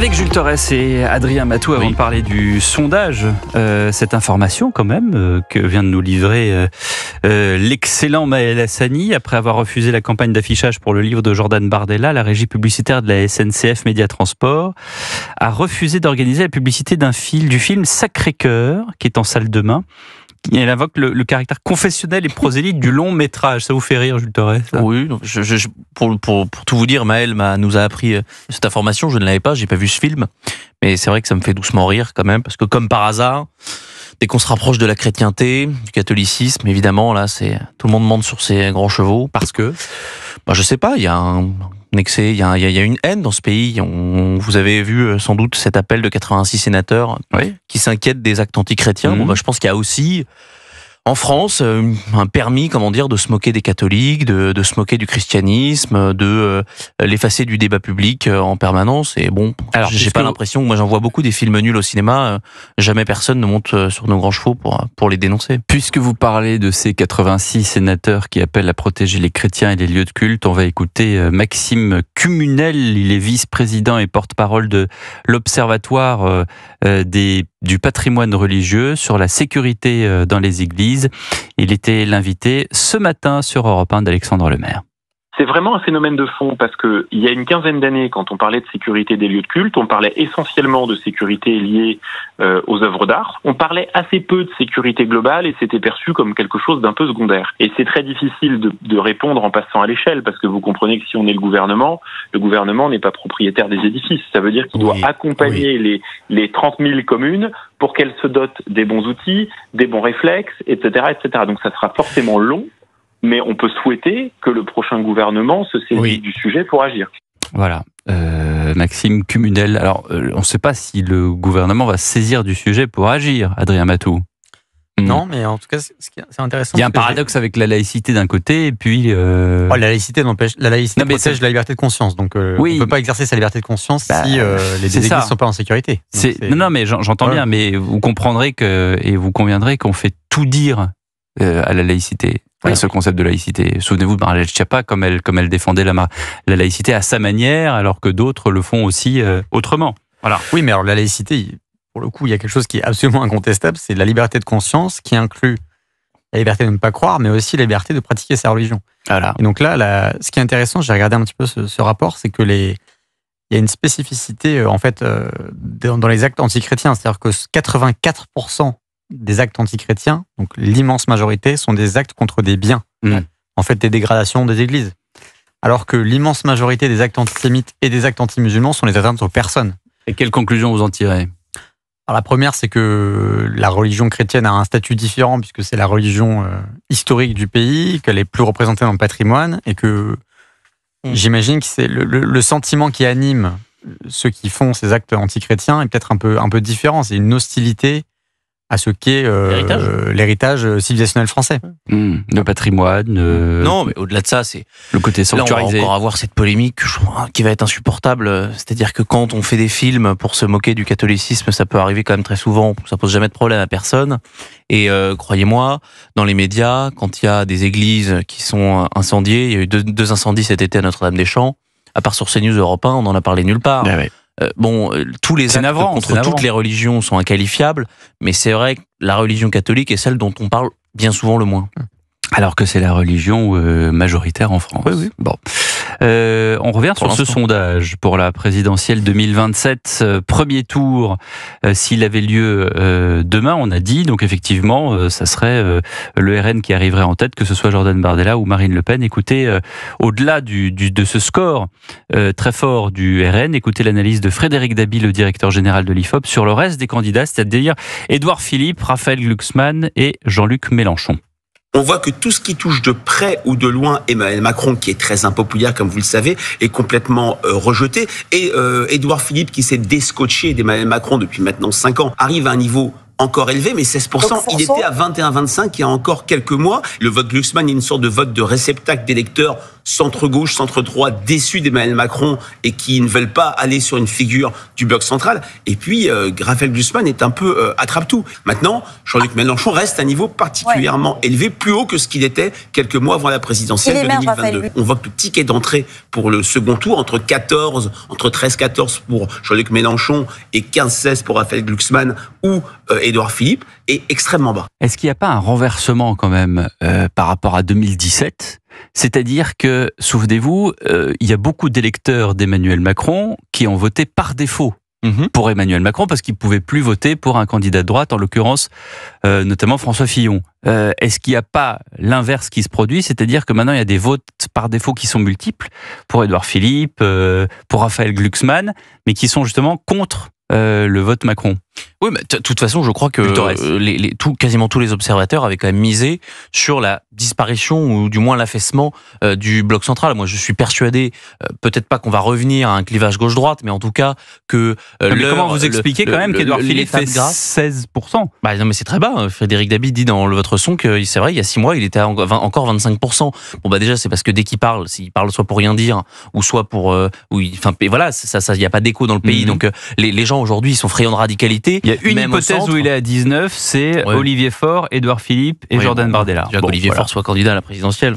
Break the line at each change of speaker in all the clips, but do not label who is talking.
Avec Jules Torres et Adrien Matou, avant de parler du sondage, cette information quand même que vient de nous livrer l'excellent Maël Hassani, après avoir refusé la campagne d'affichage pour le livre de Jordan Bardella, la régie publicitaire de la SNCF Média Transport a refusé d'organiser la publicité du film Sacré-Cœur, qui est en salle demain. Elle invoque le caractère confessionnel et prosélyte du long métrage. Ça vous fait rire, Jules Torres?
Oui, pour tout vous dire, Maël nous a appris cette information. Je ne l'avais pas, j'ai pas vu ce film, mais c'est vrai que ça me fait doucement rire quand même, parce que comme par hasard, dès qu'on se rapproche de la chrétienté, du catholicisme, évidemment, là, tout le monde monte sur ses grands chevaux. Parce que, je sais pas, il y a un excès, il y a une haine dans ce pays. Vous avez vu sans doute cet appel de 86 sénateurs qui s'inquiètent des actes antichrétiens. Je pense qu'il y a aussi en France un permis, de se moquer des catholiques, de se moquer du christianisme, de l'effacer du débat public en permanence. Et alors j'ai pas l'impression, moi j'en vois beaucoup des films nuls au cinéma, jamais personne ne monte sur nos grands chevaux pour les dénoncer.
Puisque vous parlez de ces 86 sénateurs qui appellent à protéger les chrétiens et les lieux de culte, on va écouter Maxime Cumunel. Il est vice-président et porte-parole de l'Observatoire du patrimoine religieux sur la sécurité dans les églises. Il était l'invité ce matin sur Europe 1 d'Alexandre Lemaire.
C'est vraiment un phénomène de fond parce que il y a une quinzaine d'années, quand on parlait de sécurité des lieux de culte, on parlait essentiellement de sécurité liée aux œuvres d'art. On parlait assez peu de sécurité globale et c'était perçu comme quelque chose d'un peu secondaire. Et c'est très difficile de répondre en passant à l'échelle parce que vous comprenez que si on est le gouvernement n'est pas propriétaire des édifices. Ça veut dire qu'il doit accompagner les 30 000 communes pour qu'elles se dotent des bons outils, des bons réflexes, etc., etc. Donc ça sera forcément long. Mais on peut souhaiter que le prochain gouvernement se saisisse du sujet pour agir.
Voilà, Maxime Cumunel. Alors, on ne sait pas si le gouvernement va se saisir du sujet pour agir, Adrien Matou.
Non, mais en tout cas, c'est intéressant.
Il y a un paradoxe avec la laïcité d'un côté, et puis...
la laïcité protège la liberté de conscience. Donc, on ne peut pas exercer sa liberté de conscience si les églises ne sont pas en sécurité.
Non, mais j'entends bien, mais vous comprendrez et vous conviendrez qu'on fait tout dire à la laïcité. À ce concept de laïcité. Souvenez-vous de Marielle Schiappa, comme elle défendait la laïcité à sa manière, alors que d'autres le font aussi autrement. Voilà.
Oui, mais alors la laïcité, pour le coup, il y a quelque chose qui est absolument incontestable, c'est la liberté de conscience qui inclut la liberté de ne pas croire, mais aussi la liberté de pratiquer sa religion. Voilà. Et donc là, ce qui est intéressant, j'ai regardé un petit peu ce rapport, c'est que il y a une spécificité dans les actes antichrétiens, c'est-à-dire que 84% des actes antichrétiens, donc l'immense majorité, sont des actes contre des biens, en fait des dégradations des églises. Alors que l'immense majorité des actes antisémites et des actes anti-musulmans sont les atteintes aux personnes.
Et quelle conclusion vous en tirez?
Alors la première, c'est que la religion chrétienne a un statut différent puisque c'est la religion historique du pays, qu'elle est plus représentée dans le patrimoine et que j'imagine que c'est le sentiment qui anime ceux qui font ces actes antichrétiens est peut-être un peu différent. C'est une hostilité à ce qu'est l'héritage civilisationnel français.
Le patrimoine...
Non, mais au-delà de ça, c'est...
Le côté sanctuarisé.
Là, on va encore avoir cette polémique qui va être insupportable. C'est-à-dire que quand on fait des films pour se moquer du catholicisme, ça peut arriver quand même très souvent. Ça pose jamais de problème à personne. Et croyez-moi, dans les médias, quand il y a des églises qui sont incendiées, il y a eu deux incendies cet été à Notre-Dame-des-Champs, à part sur CNews Europe 1, on n'en a parlé nulle part. Tous les actes contre toutes les religions sont inqualifiables, mais c'est vrai que la religion catholique est celle dont on parle bien souvent le moins.
Alors que c'est la religion majoritaire en France.
Oui.
Bon. On revient sur ce sondage pour la présidentielle 2027. Premier tour, s'il avait lieu demain, on a dit. Donc effectivement, ça serait le RN qui arriverait en tête, que ce soit Jordan Bardella ou Marine Le Pen. Écoutez, au-delà de ce score très fort du RN, écoutez l'analyse de Frédéric Dabi, le directeur général de l'IFOP, sur le reste des candidats, c'est-à-dire Édouard Philippe, Raphaël Glucksmann et Jean-Luc Mélenchon.
On voit que tout ce qui touche de près ou de loin Emmanuel Macron, qui est très impopulaire, comme vous le savez, est complètement rejeté. Et Édouard Philippe, qui s'est déscotché d'Emmanuel Macron depuis maintenant 5 ans, arrive à un niveau encore élevé, mais 16%. Il était à 21-25 il y a encore quelques mois. Le vote Glucksmann est une sorte de vote de réceptacle d'électeurs centre-gauche, centre-droit, déçus d'Emmanuel Macron et qui ne veulent pas aller sur une figure du bloc central. Et puis, Raphaël Glucksmann est un peu attrape-tout. Maintenant, Jean-Luc Mélenchon reste à un niveau particulièrement élevé, plus haut que ce qu'il était quelques mois avant la présidentielle de 2022. On voit que le ticket d'entrée pour le second tour, entre 13-14 pour Jean-Luc Mélenchon et 15-16 pour Raphaël Glucksmann ou Édouard Philippe, est extrêmement bas.
Est-ce qu'il n'y a pas un renversement quand même par rapport à 2017 ? C'est-à-dire que, souvenez-vous, il y a beaucoup d'électeurs d'Emmanuel Macron qui ont voté par défaut pour Emmanuel Macron parce qu'ils ne pouvaient plus voter pour un candidat de droite, en l'occurrence notamment François Fillon. Est-ce qu'il n'y a pas l'inverse qui se produit, c'est-à-dire que maintenant il y a des votes par défaut qui sont multiples pour Édouard Philippe, pour Raphaël Glucksmann, mais qui sont justement contre le vote Macron?
Oui, mais de toute façon, je crois que quasiment tous les observateurs avaient quand même misé sur la disparition ou du moins l'affaissement du bloc central. Moi, je suis persuadé, peut-être pas qu'on va revenir à un clivage gauche-droite, mais en tout cas que...
comment vous expliquez quand même qu'Édouard Philippe fait 16%?
Bah, non, mais c'est très bas. Frédéric Dabi dit dans votre son que c'est vrai, il y a 6 mois, il était encore 25%. Bon, bah déjà, c'est parce que dès qu'il parle, s'il parle soit pour rien dire, ou soit pour... enfin, voilà, il n'y a pas d'écho dans le pays. Donc, les gens aujourd'hui, ils sont friands de radicalité.
Il y a une hypothèse où il est à 19, c'est Olivier Faure, Édouard Philippe et Jordan Bardella.
Olivier Faure soit candidat à la présidentielle.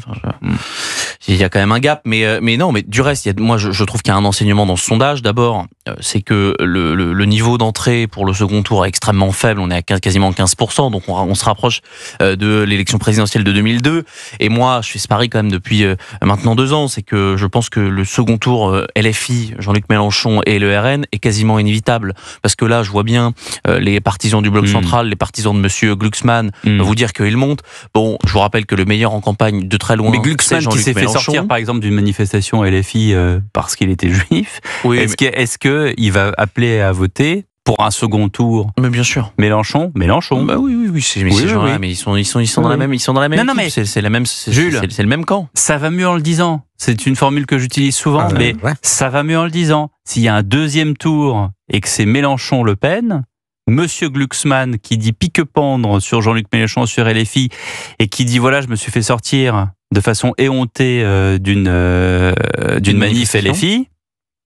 Il y a quand même un gap, mais non, mais du reste, moi je trouve qu'il y a un enseignement dans ce sondage. D'abord, c'est que le niveau d'entrée pour le second tour est extrêmement faible. On est à quasiment 15%, donc on se rapproche de l'élection présidentielle de 2002. Et moi, je fais ce pari quand même depuis maintenant 2 ans, c'est que je pense que le second tour LFI, Jean-Luc Mélenchon et le RN est quasiment inévitable, parce que là, je vois bien les partisans du bloc central, les partisans de Monsieur Glucksmann vous dire qu'il monte. Bon, je vous rappelle que le meilleur en campagne de très loin,
mais Glucksmann qui s'est fait sortir par exemple d'une manifestation LFI parce qu'il était juif. Oui, est-ce que il va appeler à voter pour un second tour?
Mais bien sûr.
Mélenchon.
Bah oui. Ces gens-là, mais ils sont dans la même. Ils sont dans la même.
Non, mais
c'est la même.
Jules,
c'est le même camp.
Ça va mieux en le disant. C'est une formule que j'utilise souvent, mais ça va mieux en le disant. S'il y a un deuxième tour et que c'est Mélenchon-Le Pen, Monsieur Glucksmann qui dit pique-pendre sur Jean-Luc Mélenchon sur LFI et qui dit voilà, je me suis fait sortir de façon éhontée d'une manif LFI.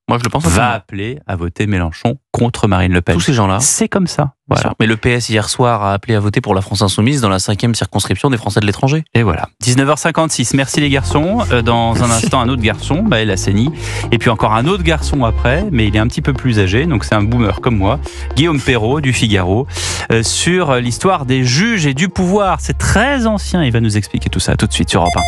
Moi, je le pense.
Va appeler à voter Mélenchon contre Marine Le Pen.
Tous ces gens-là.
C'est comme ça.
Voilà. Mais le PS, hier soir, a appelé à voter pour la France Insoumise dans la 5e circonscription des Français de l'étranger.
Et voilà. 19h56. Merci les garçons. Dans un instant, un autre garçon, Maël Hassani. Et puis encore un autre garçon après, mais il est un petit peu plus âgé, donc c'est un boomer comme moi. Guillaume Perrault du Figaro, sur l'histoire des juges et du pouvoir. C'est très ancien. Il va nous expliquer tout ça tout de suite sur Europe 1.